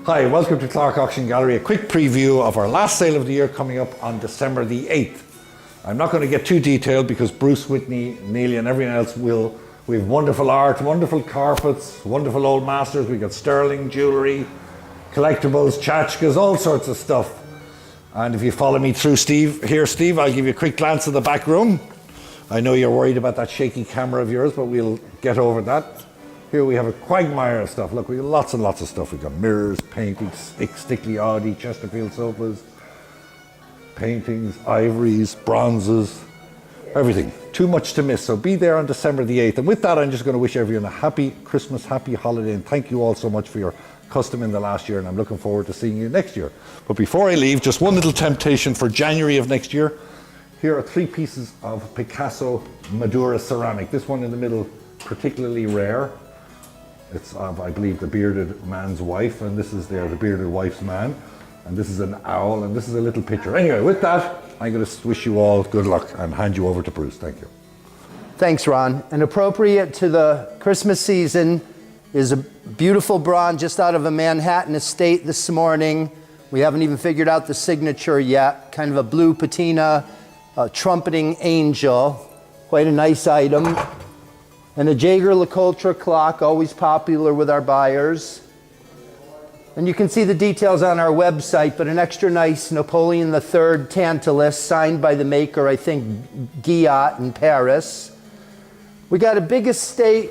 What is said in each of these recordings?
Hi, welcome to Clarke Auction Gallery. A quick preview of our last sale of the year coming up on December the 8th. I'm not going to get too detailed because Bruce, Whitney, Neely and everyone else will. We have wonderful art, wonderful carpets, wonderful old masters. We've got sterling jewellery, collectibles, tchotchkes, all sorts of stuff. And if you follow me through Steve, I'll give you a quick glance at the back room. I know you're worried about that shaky camera of yours, but we'll get over that. Here we have a quagmire of stuff. Look, we have lots and lots of stuff. We've got mirrors, paintings, Stickley Audi, Chesterfield sofas, paintings, ivories, bronzes, everything. Too much to miss. So be there on December the 8th. And with that, I'm just going to wish everyone a happy Christmas, happy holiday, and thank you all so much for your custom in the last year, and I'm looking forward to seeing you next year. But before I leave, just one little temptation for January of next year. Here are 3 pieces of Picasso Madura ceramic. This one in the middle, particularly rare. It's of, I believe, the bearded man's wife, and this is the bearded wife's man, and this is an owl, and this is a little picture. Anyway, with that, I'm going to wish you all good luck and hand you over to Bruce. Thank you. Thanks, Ron. And appropriate to the Christmas season is a beautiful bronze just out of a Manhattan estate this morning. We haven't even figured out the signature yet. Kind of a blue patina, trumpeting angel. Quite a nice item. And a Jaeger-LeCoultre clock, always popular with our buyers. And you can see the details on our website, but an extra nice Napoleon III Tantalus, signed by the maker, I think, Guillot in Paris. We got a big estate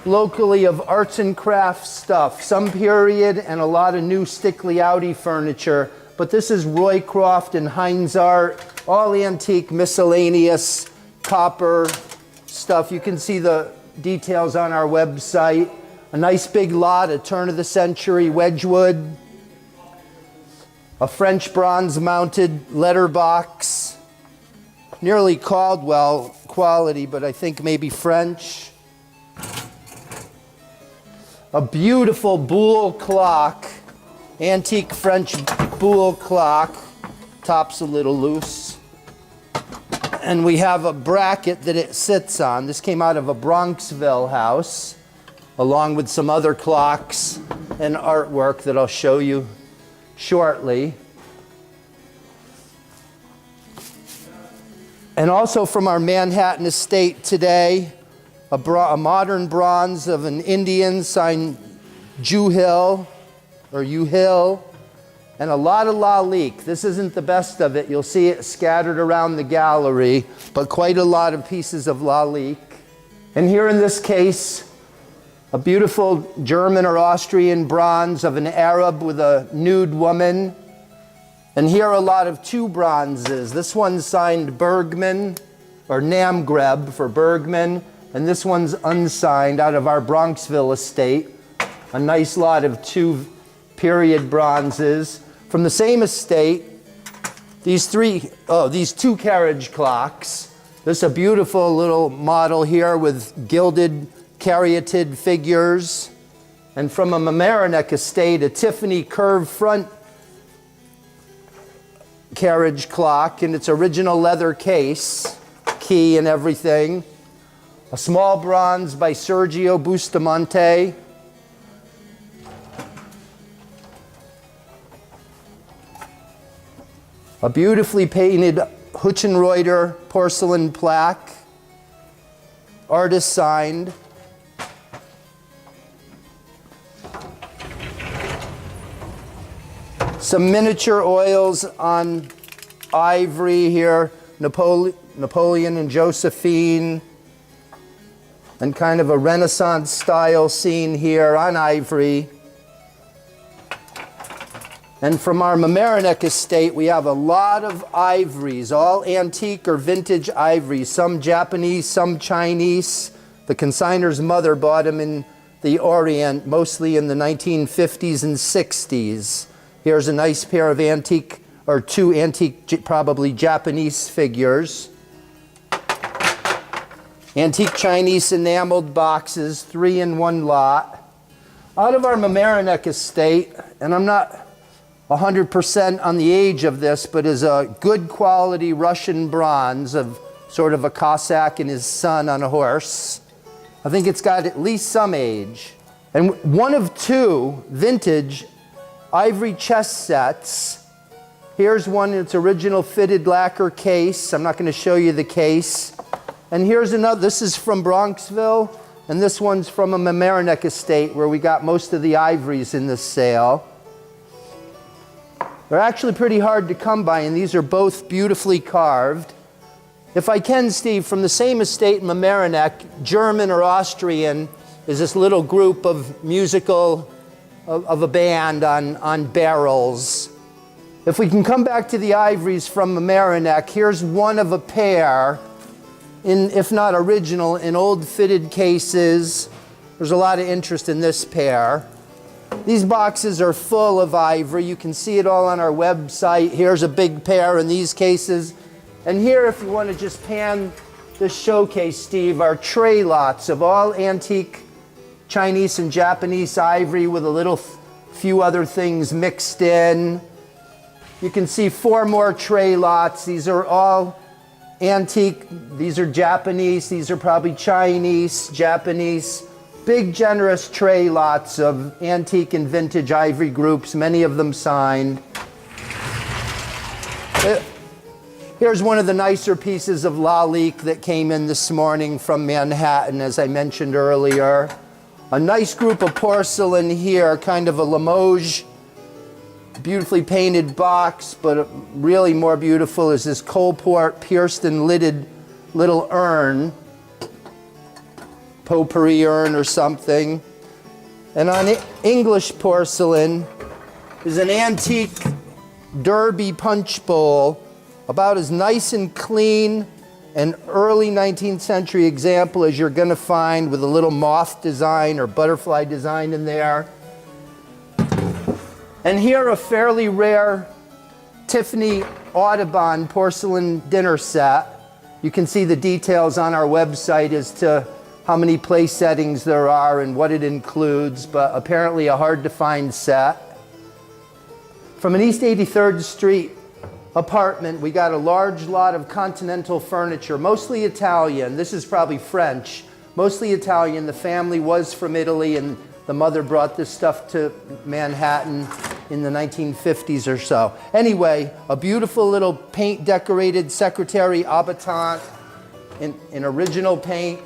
locally of arts and crafts stuff, some period and a lot of new Stickley Audi furniture. But this is Roycroft and Heinz art, all antique, miscellaneous, copper stuff. You can see the details on our website. A nice big lot, a turn of the century Wedgwood, a French bronze mounted letterbox, nearly Caldwell quality, but I think maybe French. A beautiful Boule clock, antique French Boule clock, top's a little loose. And we have a bracket that it sits on. This came out of a Bronxville house, along with some other clocks and artwork that I'll show you shortly. And also from our Manhattan estate today, a modern bronze of an Indian signed Juhil, or Uhill, and a lot of Lalique. This isn't the best of it. You'll see it scattered around the gallery, but quite a lot of pieces of Lalique. And here in this case, a beautiful German or Austrian bronze of an Arab with a nude woman. And here are a lot of 2 bronzes. This one's signed Bergman, or Namgreb for Bergman, and this one's unsigned out of our Bronxville estate. A nice lot of 2 period bronzes. From the same estate, these 2 carriage clocks. This is a beautiful little model here with gilded caryatid figures. And from a Mamaroneck estate, a Tiffany curved front carriage clock in its original leather case, key and everything. A small bronze by Sergio Bustamante. A beautifully painted Hutchenreuter porcelain plaque, artist signed. Some miniature oils on ivory here, Napoleon and Josephine, and kind of a Renaissance style scene here on ivory. And from our Mamaroneck estate, we have a lot of ivories, all antique or vintage ivories, some Japanese, some Chinese. The consignor's mother bought them in the Orient, mostly in the 1950s and 60s. Here's a nice pair of antique, or 2 antique, probably Japanese figures. Antique Chinese enameled boxes, 3 in 1 lot. Out of our Mamaroneck estate, and I'm not 100% on the age of this, but is a good quality Russian bronze of sort of a Cossack and his son on a horse. I think it's got at least some age. And one of 2 vintage ivory chess sets. Here's one in its original fitted lacquer case. I'm not going to show you the case. And here's another. This is from Bronxville, and this one's from a Mamaroneck estate where we got most of the ivories in this sale. They're actually pretty hard to come by, and these are both beautifully carved. If I can, Steve, from the same estate in Mamaroneck, German or Austrian, is this little group of of a band on barrels. If we can come back to the ivories from Mamaroneck, here's one of a pair, if not original, in old fitted cases. There's a lot of interest in this pair. These boxes are full of ivory. You can see it all on our website. Here's a big pair in these cases. And here, if you want to just pan this showcase, Steve, are tray lots of all antique Chinese and Japanese ivory with a few other things mixed in. You can see 4 more tray lots. These are all antique. These are Japanese. These are probably Chinese, Japanese. Big, generous tray lots of antique and vintage ivory groups, many of them signed. Here's one of the nicer pieces of Lalique that came in this morning from Manhattan, as I mentioned earlier. A nice group of porcelain here, kind of a Limoges, beautifully painted box, but really more beautiful is this Coalport pierced and lidded little urn. Potpourri urn or something. And on English porcelain is an antique Derby punch bowl, about as nice and clean an early 19th century example as you're going to find, with a little moth design or butterfly design in there. And here a fairly rare Tiffany Audubon porcelain dinner set. You can see the details on our website as to how many place settings there are and what it includes, but apparently a hard to find set. From an East 83rd Street apartment, we got a large lot of continental furniture, mostly Italian. This is probably French, mostly Italian. The family was from Italy, and the mother brought this stuff to Manhattan in the 1950s or so. Anyway, a beautiful little paint decorated Secretary Habitant in original paint,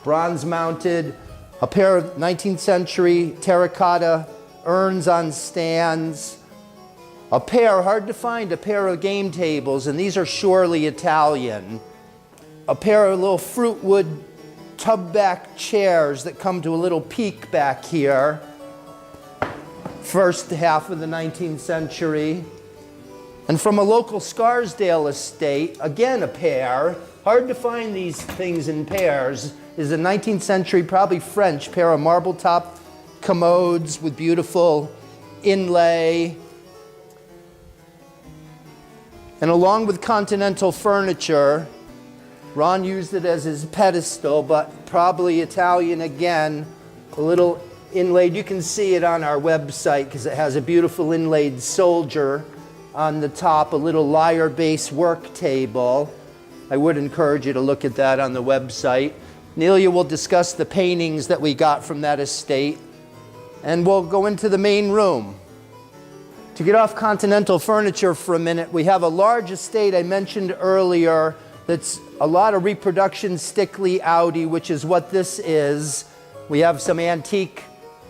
bronze mounted, a pair of 19th century terracotta urns on stands, a pair, hard to find, a pair of game tables, and these are surely Italian, a pair of little fruit wood tub back chairs that come to a little peak back here, first half of the 19th century. And from a local Scarsdale estate, again a pair, hard to find these things in pairs, is a 19th century, probably French, pair of marble top commodes with beautiful inlay. And along with continental furniture, Ron used it as his pedestal, but probably Italian again, a little inlaid. You can see it on our website because it has a beautiful inlaid soldier on the top, a little lyre base work table. I would encourage you to look at that on the website. Nelia will discuss the paintings that we got from that estate, and we'll go into the main room. To get off continental furniture for a minute, we have a large estate I mentioned earlier that's a lot of reproduction Stickley Audi, which is what this is. We have some antique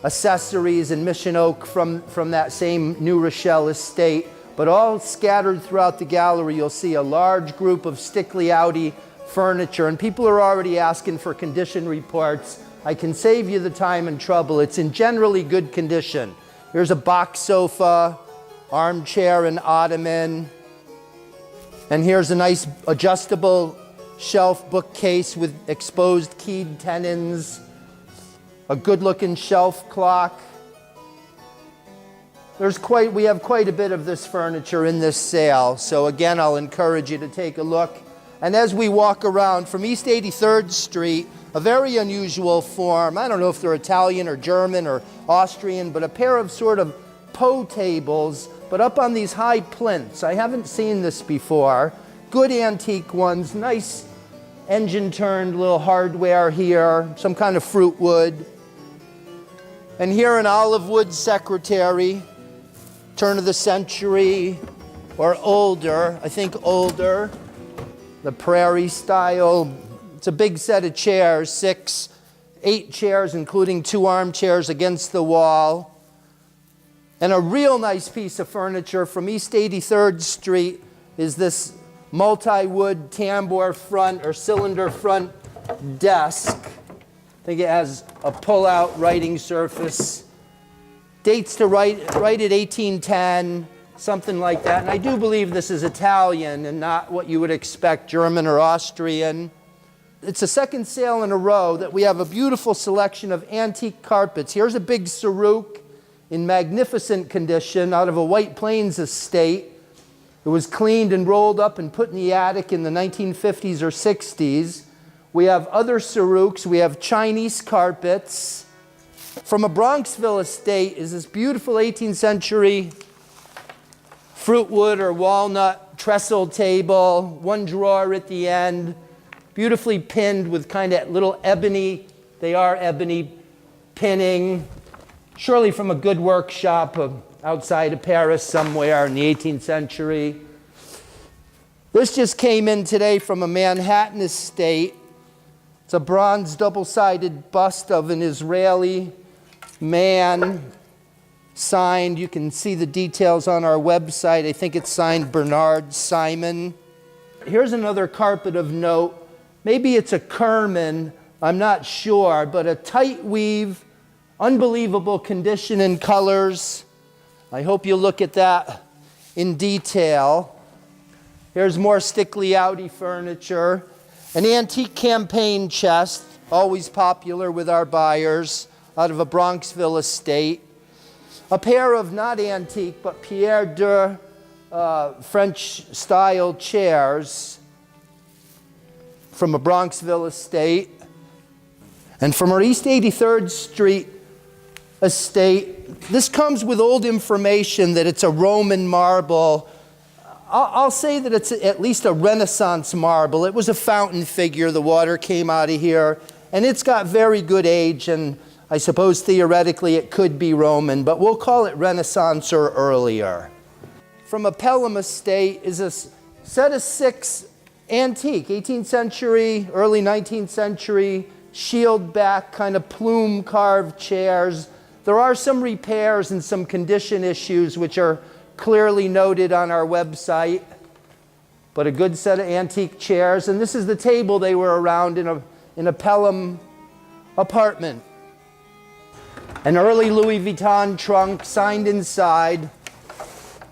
accessories and Mission Oak from that same New Rochelle estate, but all scattered throughout the gallery you'll see a large group of Stickley Audi furniture, and people are already asking for condition reports. I can save you the time and trouble. It's in generally good condition. Here's a box sofa, armchair and ottoman, and here's a nice adjustable shelf bookcase with exposed keyed tenons, a good-looking shelf clock. We have quite a bit of this furniture in this sale, so again, I'll encourage you to take a look. And as we walk around from East 83rd Street, a very unusual form, I don't know if they're Italian or German or Austrian, but a pair of sort of Poe tables, but up on these high plinths. I haven't seen this before. Good antique ones, nice engine-turned little hardware here, some kind of fruit wood. And here an olive wood secretary turn of the century or older, I think older. The prairie style. It's a big set of chairs, 8 chairs, including 2 armchairs against the wall. And a real nice piece of furniture from East 83rd Street is this multi-wood tambour front or cylinder front desk. I think it has a pull-out writing surface. Dates to right at 1810, something like that. And I do believe this is Italian and not what you would expect, German or Austrian. It's the second sale in a row that we have a beautiful selection of antique carpets. Here's a big Saruk in magnificent condition out of a White Plains estate. It was cleaned and rolled up and put in the attic in the 1950s or 60s. We have other Saruks. We have Chinese carpets. From a Bronxville estate is this beautiful 18th century fruitwood or walnut trestle table, 1 drawer at the end, beautifully pinned with kind of little ebony, they are ebony pinning, surely from a good workshop outside of Paris somewhere in the 18th century. This just came in today from a Manhattan estate. It's a bronze double-sided bust of an Israeli man, signed. You can see the details on our website. I think it's signed Bernard Simon. Here's another carpet of note. Maybe it's a Kerman, I'm not sure, but a tight weave, unbelievable condition and colors. I hope you look at that in detail. Here's more Stickley Audi furniture. An antique campaign chest, always popular with our buyers, out of a Bronxville estate. A pair of not antique, but Pierre de French-style chairs from a Bronxville estate. And from our East 83rd Street estate, this comes with old information that it's a Roman marble. I'll say that it's at least a Renaissance marble. It was a fountain figure. The water came out of here. And it's got very good age, and I suppose theoretically it could be Roman, but we'll call it Renaissance or earlier. From a Pelham estate is a set of 6 antique, 18th century, early 19th century, shield back, kind of plume carved chairs. There are some repairs and some condition issues which are clearly noted on our website, but a good set of antique chairs. And this is the table they were around in a Pelham apartment. An early Louis Vuitton trunk signed inside.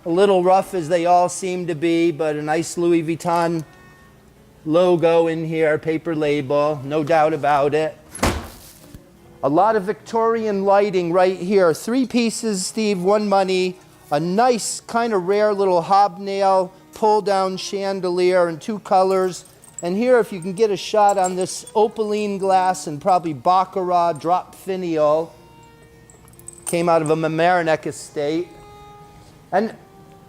A little rough as they all seem to be, but a nice Louis Vuitton logo in here, paper label, no doubt about it. A lot of Victorian lighting right here. 3 pieces, Steve, 1 money. A nice kind of rare little hobnail pull-down chandelier in 2 colors. And here, if you can get a shot on this opaline glass and probably Baccarat drop finial, came out of a Mamaroneck estate. And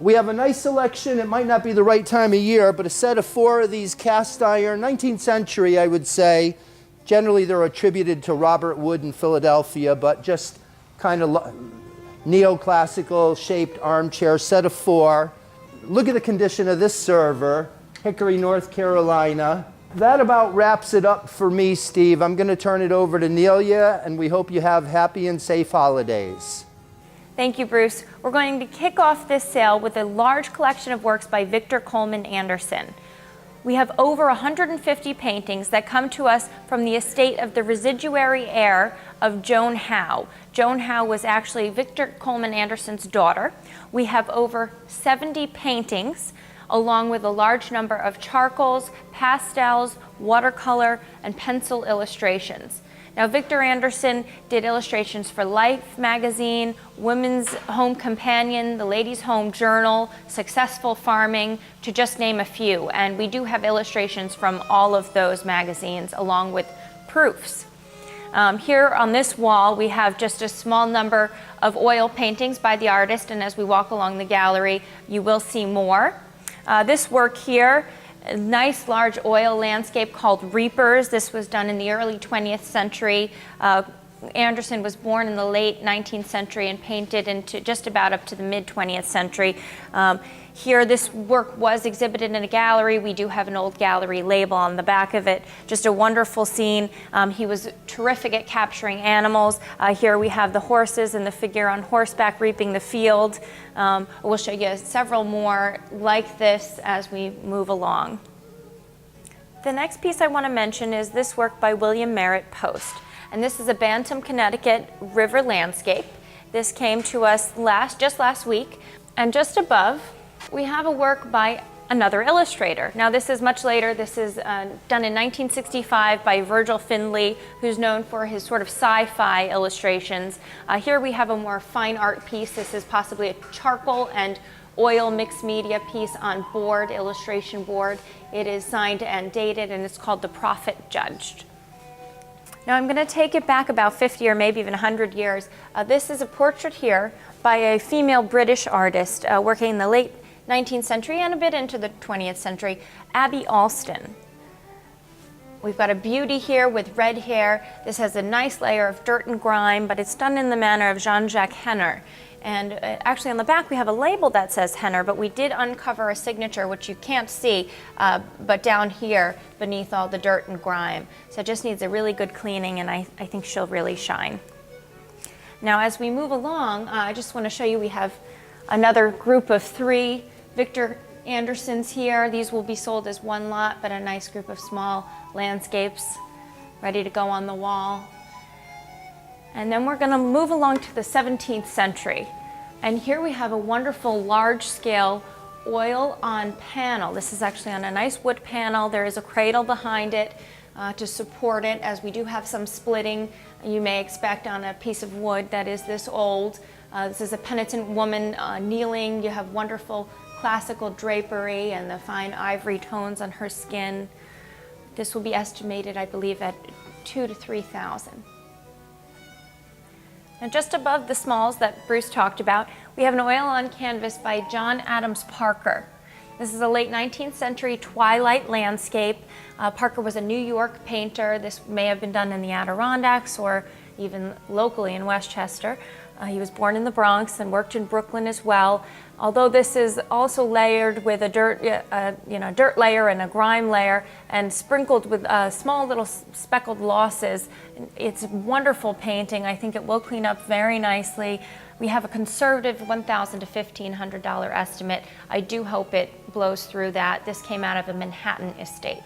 we have a nice selection. It might not be the right time of year, but a set of 4 of these cast iron, 19th century, I would say. Generally, they're attributed to Robert Wood in Philadelphia, but just kind of neoclassical shaped armchair, set of 4. Look at the condition of this server, Hickory, North Carolina. That about wraps it up for me, Steve. I'm going to turn it over to Nelia, and we hope you have happy and safe holidays. Thank you, Bruce. We're going to kick off this sale with a large collection of works by Victor Coleman Anderson. We have over 150 paintings that come to us from the estate of the residuary heir of Joan Howe. Joan Howe was actually Victor Coleman Anderson's daughter. We have over 70 paintings, along with a large number of charcoals, pastels, watercolor, and pencil illustrations. Now, Victor Anderson did illustrations for Life magazine, Women's Home Companion, the Ladies' Home Journal, Successful Farming, to just name a few. And we do have illustrations from all of those magazines, along with proofs. Here on this wall, we have just a small number of oil paintings by the artist, and as we walk along the gallery, you will see more. This work here, a nice large oil landscape called Reapers. This was done in the early 20th century Anderson was born in the late 19th century and painted into just about up to the mid 20th century. Here, this work was exhibited in a gallery. We do have an old gallery label on the back of it. Just a wonderful scene. He was terrific at capturing animals. Here we have the horses and the figure on horseback reaping the field. We'll show you several more like this as we move along. The next piece I want to mention is this work by William Merritt Post. And this is a Bantam, Connecticut river landscape. This came to us just last week. And just above, we have a work by another illustrator. Now this is much later. This is done in 1965 by Virgil Findlay, who's known for his sort of sci-fi illustrations. Here we have a more fine art piece. This is possibly a charcoal and oil mixed media piece on board, illustration board. It is signed and dated, and it's called The Prophet Judged. Now I'm going to take it back about 50 or maybe even 100 years. This is a portrait here by a female British artist working in the late 19th century and a bit into the 20th century, Abby Alston. We've got a beauty here with red hair. This has a nice layer of dirt and grime, but it's done in the manner of Jean-Jacques Henner. And actually on the back we have a label that says Henner, but we did uncover a signature, which you can't see, but down here beneath all the dirt and grime. So it just needs a really good cleaning, and I think she'll really shine. Now as we move along, I just want to show you we have another group of 3 Victor Andersons here. These will be sold as one lot, but a nice group of small landscapes ready to go on the wall. And then we're going to move along to the 17th century. And here we have a wonderful large-scale oil on panel. This is actually on a nice wood panel. There is a cradle behind it to support it, as we do have some splitting you may expect on a piece of wood that is this old. This is a penitent woman kneeling. You have wonderful classical drapery and the fine ivory tones on her skin. This will be estimated, I believe, at $2,000 to $3,000. Now just above the smalls that Bruce talked about, we have an oil on canvas by John Adams Parker. This is a late 19th century twilight landscape. Parker was a New York painter. This may have been done in the Adirondacks or even locally in Westchester. He was born in the Bronx and worked in Brooklyn as well. Although this is also layered with a dirt layer and a grime layer and sprinkled with small little speckled losses, it's a wonderful painting. I think it will clean up very nicely. We have a conservative $1,000 to $1,500 estimate. I do hope it blows through that. This came out of a Manhattan estate.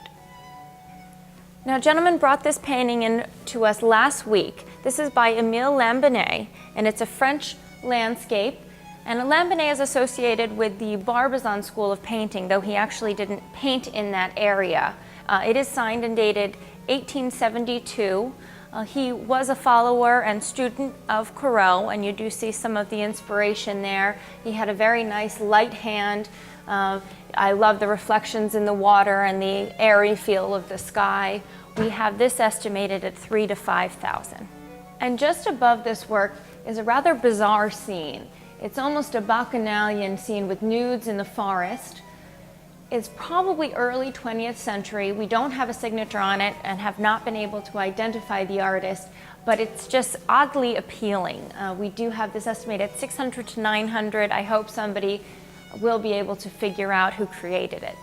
Now, a gentleman brought this painting in to us last week. This is by Émile Lambinet, and it's a French landscape. And Lambinet is associated with the Barbizon School of Painting, though he actually didn't paint in that area. It is signed and dated 1872. He was a follower and student of Corot, and you do see some of the inspiration there. He had a very nice light hand. I love the reflections in the water and the airy feel of the sky. We have this estimated at $3,000 to $5,000. And just above this work is a rather bizarre scene. It's almost a bacchanalian scene with nudes in the forest. It's probably early 20th century. We don't have a signature on it and have not been able to identify the artist, but it's just oddly appealing. We do have this estimated at $600 to $900. I hope somebody will be able to figure out who created it.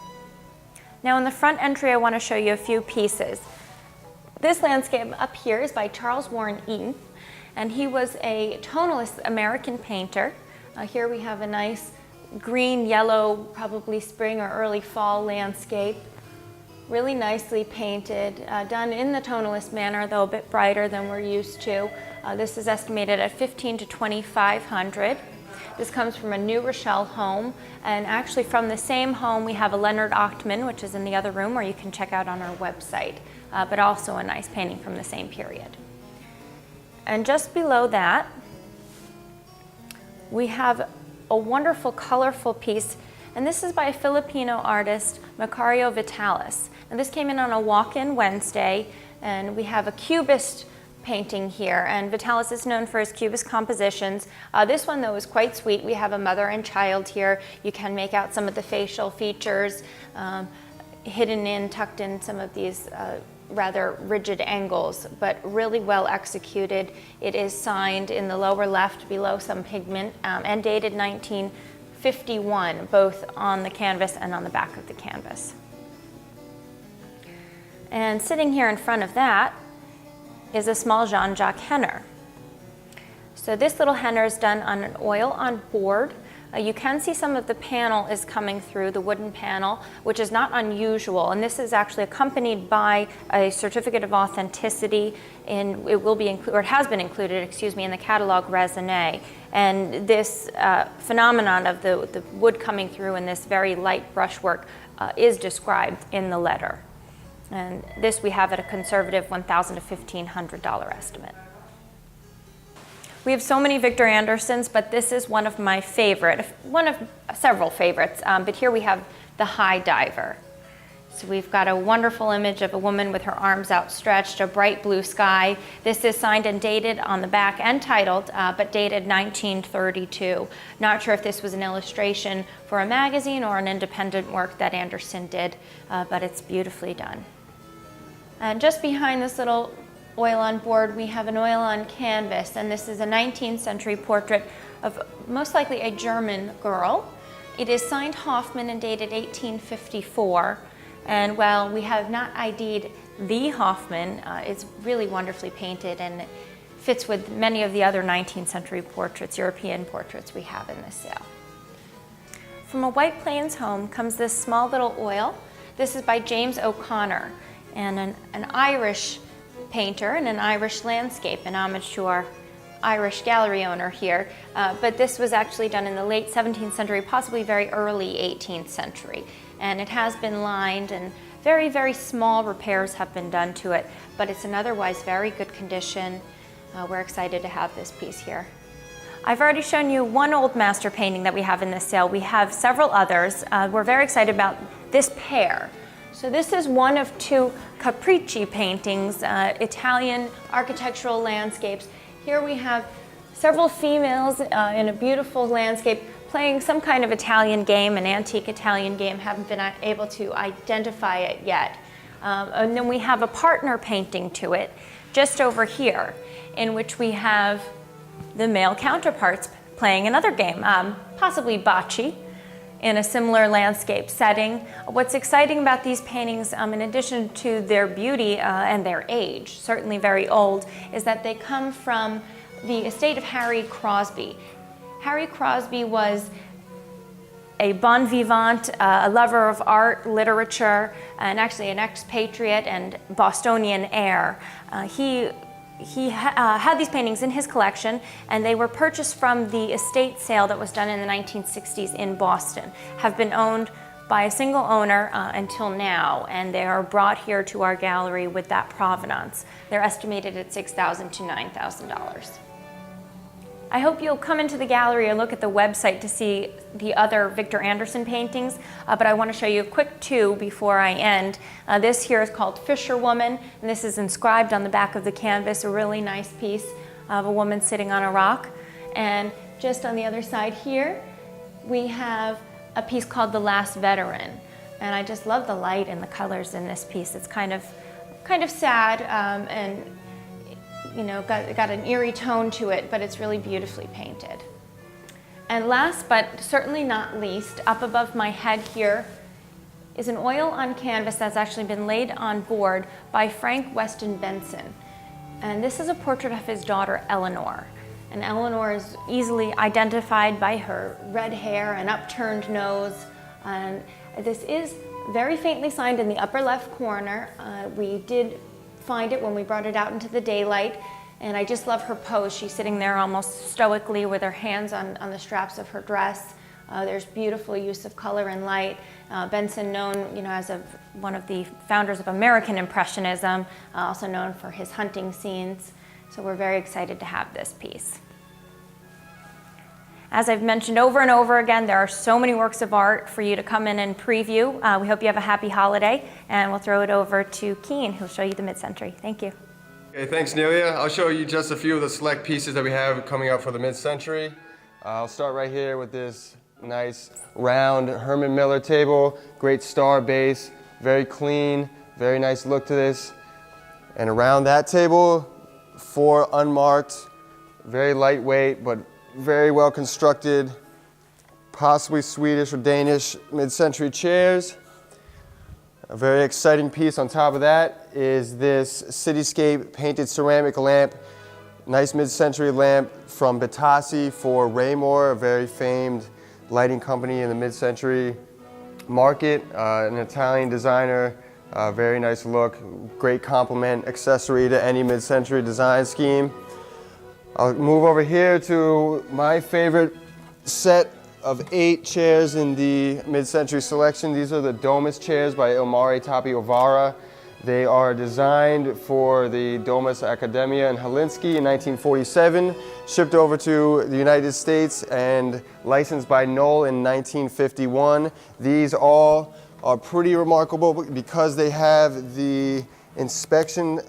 Now in the front entry, I want to show you a few pieces. This landscape up here is by Charles Warren Eaton, and he was a tonalist American painter. Here we have a nice green, yellow, probably spring or early fall landscape. Really nicely painted, done in the tonalist manner, though a bit brighter than we're used to. This is estimated at $1,500 to $2,500. This comes from a New Rochelle home, and actually from the same home we have a Leonard Ochtman, which is in the other room, where you can check out on our website, but also a nice painting from the same period. And just below that, we have a wonderful, colorful piece, and this is by a Filipino artist, Macario Vitalis. And this came in on a walk-in Wednesday, and we have a Cubist painting here, and Vitalis is known for his Cubist compositions. This one, though, is quite sweet. We have a mother and child here. You can make out some of the facial features, hidden in, tucked in some of these rather rigid angles, but really well executed. It is signed in the lower left below some pigment and dated 1951, both on the canvas and on the back of the canvas. And sitting here in front of that is a small Jean-Jacques henner. So this little henner is done on an oil on board. You can see some of the panel is coming through, the wooden panel, which is not unusual. And this is actually accompanied by a certificate of authenticity. It will be or it has been included, excuse me, in the catalog raisonné. And this phenomenon of the wood coming through in this very light brushwork is described in the letter. And this we have at a conservative $1,000 to $1,500 estimate. We have so many Victor Andersons, but this is one of my favorite, one of several favorites. But here we have the High Diver. So we've got a wonderful image of a woman with her arms outstretched, a bright blue sky. This is signed and dated on the back and titled, but dated 1932. Not sure if this was an illustration for a magazine or an independent work that Anderson did, but it's beautifully done. And just behind this little oil on board, we have an oil on canvas, and this is a 19th century portrait of most likely a German girl. It is signed Hoffman and dated 1854, and while we have not ID'd the Hoffman, it's really wonderfully painted and fits with many of the other 19th century portraits, European portraits we have in this sale. From a White Plains home comes this small little oil. This is by James O'Connor, and an Irish painter and an Irish landscape, in homage to our Irish gallery owner here. But this was actually done in the late 17th century, possibly very early 18th century. And it has been lined, and very, very small repairs have been done to it, but it's in otherwise very good condition. We're excited to have this piece here. I've already shown you one old master painting that we have in this sale. We have several others. We're very excited about this pair. So this is one of two Capricci paintings, Italian architectural landscapes. Here we have several females in a beautiful landscape playing some kind of Italian game, an antique Italian game. Haven't been able to identify it yet. And then we have a partner painting to it just over here, in which we have the male counterparts playing another game, possibly bocce, in a similar landscape setting. What's exciting about these paintings, in addition to their beauty and their age, certainly very old, is that they come from the estate of Harry Crosby. Harry Crosby was a bon vivant, a lover of art, literature, and actually an expatriate and Bostonian heir. He had these paintings in his collection, and they were purchased from the estate sale that was done in the 1960s in Boston, have been owned by a single owner until now, and they are brought here to our gallery with that provenance. They're estimated at $6,000 to $9,000. I hope you'll come into the gallery and look at the website to see the other Victor Anderson paintings, but I want to show you a quick two before I end. This here is called Fisherwoman, and this is inscribed on the back of the canvas, a really nice piece of a woman sitting on a rock. And just on the other side here, we have a piece called The Last Veteran, and I just love the light and the colors in this piece. It's kind of sad and you know, got an eerie tone to it, but it's really beautifully painted. And last but certainly not least, up above my head here is an oil on canvas that's actually been laid on board by Frank Weston Benson. And this is a portrait of his daughter, Eleanor. And Eleanor is easily identified by her red hair and upturned nose. And this is very faintly signed in the upper left corner. We did find it when we brought it out into the daylight, and I just love her pose. She's sitting there almost stoically with her hands on the straps of her dress. There's beautiful use of color and light. Benson, known as one of the founders of American Impressionism, also known for his hunting scenes. So we're very excited to have this piece. As I've mentioned over and over again, there are so many works of art for you to come in and preview. We hope you have a happy holiday, and we'll throw it over to Keen, who'll show you the mid-century. Thank you. Okay, thanks, Nelia. I'll show you just a few of the select pieces that we have coming out for the mid-century. I'll start right here with this nice round Herman Miller table, great star base, very clean, very nice look to this. And around that table, 4 unmarked, very lightweight, but very well constructed, possibly Swedish or Danish mid-century chairs. A very exciting piece on top of that is this cityscape painted ceramic lamp, nice mid-century lamp from Battassi for Raymore, a very famed lighting company in the mid-century market, an Italian designer, very nice look, great complement accessory to any mid-century design scheme. I'll move over here to my favorite set of 8 chairs in the mid-century selection. These are the Domus chairs by Ilmari Tapiovaara. They are designed for the Domus Academia in Helsinki in 1947, shipped over to the United States and licensed by Knoll in 1951. These all are pretty remarkable because they have the inspection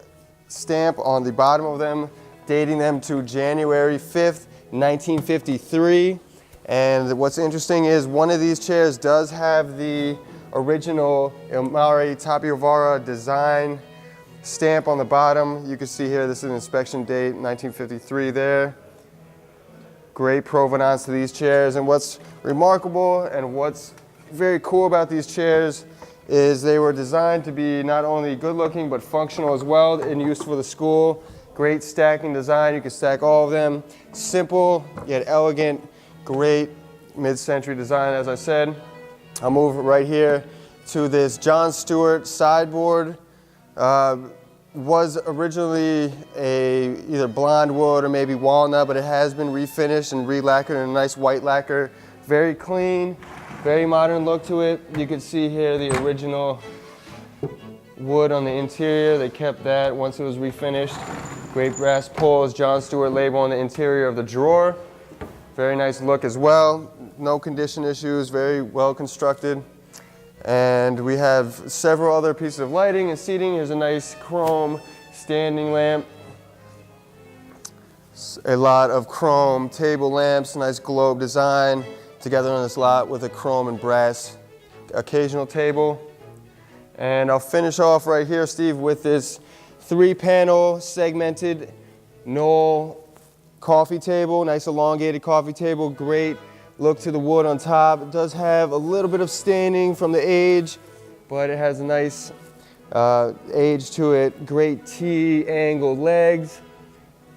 stamp on the bottom of them, dating them to January 5th, 1953. And what's interesting is one of these chairs does have the original Ilmari Tapiovaara design stamp on the bottom. You can see here, this is an inspection date, 1953 there. Great provenance to these chairs. And what's remarkable and what's very cool about these chairs is they were designed to be not only good looking, but functional as well and used for the school. Great stacking design, you can stack all of them. Simple, yet elegant, great mid-century design, as I said. I'll move right here to this John Stewart sideboard. Was originally either blonde wood or maybe walnut, but it has been refinished and re-lacquered in a nice white lacquer. Very clean, very modern look to it. You can see here the original wood on the interior. They kept that once it was refinished. Great brass pulls, John Stewart label on the interior of the drawer. Very nice look as well. No condition issues, very well constructed. And we have several other pieces of lighting and seating. Here's a nice chrome standing lamp. A lot of chrome table lamps, nice globe design together on this lot with a chrome and brass occasional table. And I'll finish off right here, Steve, with this 3-panel segmented Knoll coffee table, nice elongated coffee table, great look to the wood on top. It does have a little bit of staining from the age, but it has a nice age to it. Great T-angled legs,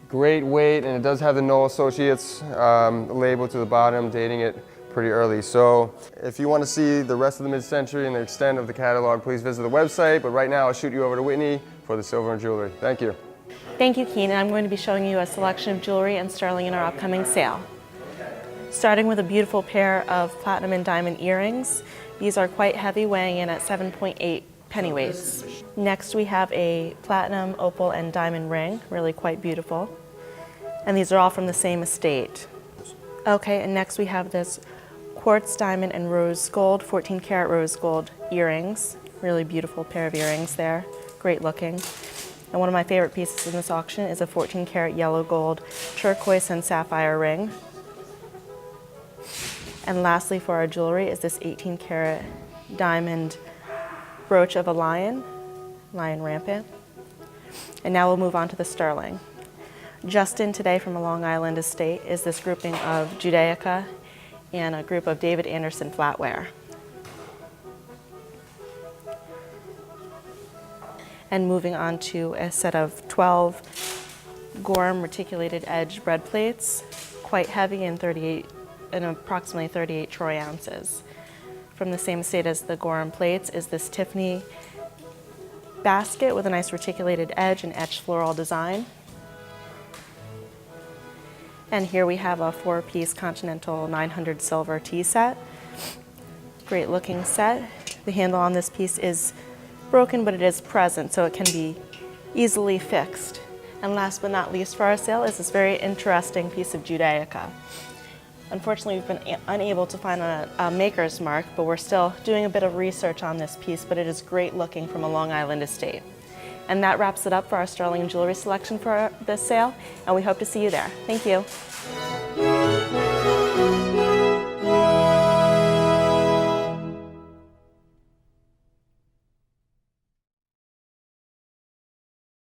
great weight, and it does have the Knoll Associates label to the bottom, dating it pretty early. So if you want to see the rest of the mid-century and the extent of the catalog, please visit the website. But right now, I'll shoot you over to Whitney for the silver and jewelry. Thank you. Thank you, Keenan. I'm going to be showing you a selection of jewelry and sterling in our upcoming sale. Starting with a beautiful pair of platinum and diamond earrings. These are quite heavy, weighing in at 7.8 pennyweights. Next we have a platinum, opal, and diamond ring, really quite beautiful. And these are all from the same estate. Okay, and next we have this quartz diamond and rose gold, 14 karat rose gold earrings. Really beautiful pair of earrings there, great looking. And one of my favorite pieces in this auction is a 14 karat yellow gold turquoise and sapphire ring. And lastly for our jewelry is this 18 karat diamond brooch of a lion rampant. And now we'll move on to the sterling. Just in today from a Long Island estate is this grouping of Judaica and a group of David Anderson flatware. And moving on to a set of 12 Gorham reticulated edge bread plates, quite heavy and approximately 38 troy ounces. From the same estate as the Gorham plates is this Tiffany basket with a nice reticulated edge and etched floral design. And here we have a 4-piece Continental 900 silver tea set. Great looking set. The handle on this piece is broken, but it is present, so it can be easily fixed. And last but not least for our sale is this very interesting piece of Judaica. Unfortunately, we've been unable to find a maker's mark, but we're still doing a bit of research on this piece, but it is great looking from a Long Island estate. And that wraps it up for our sterling jewelry selection for this sale, and we hope to see you there. Thank you.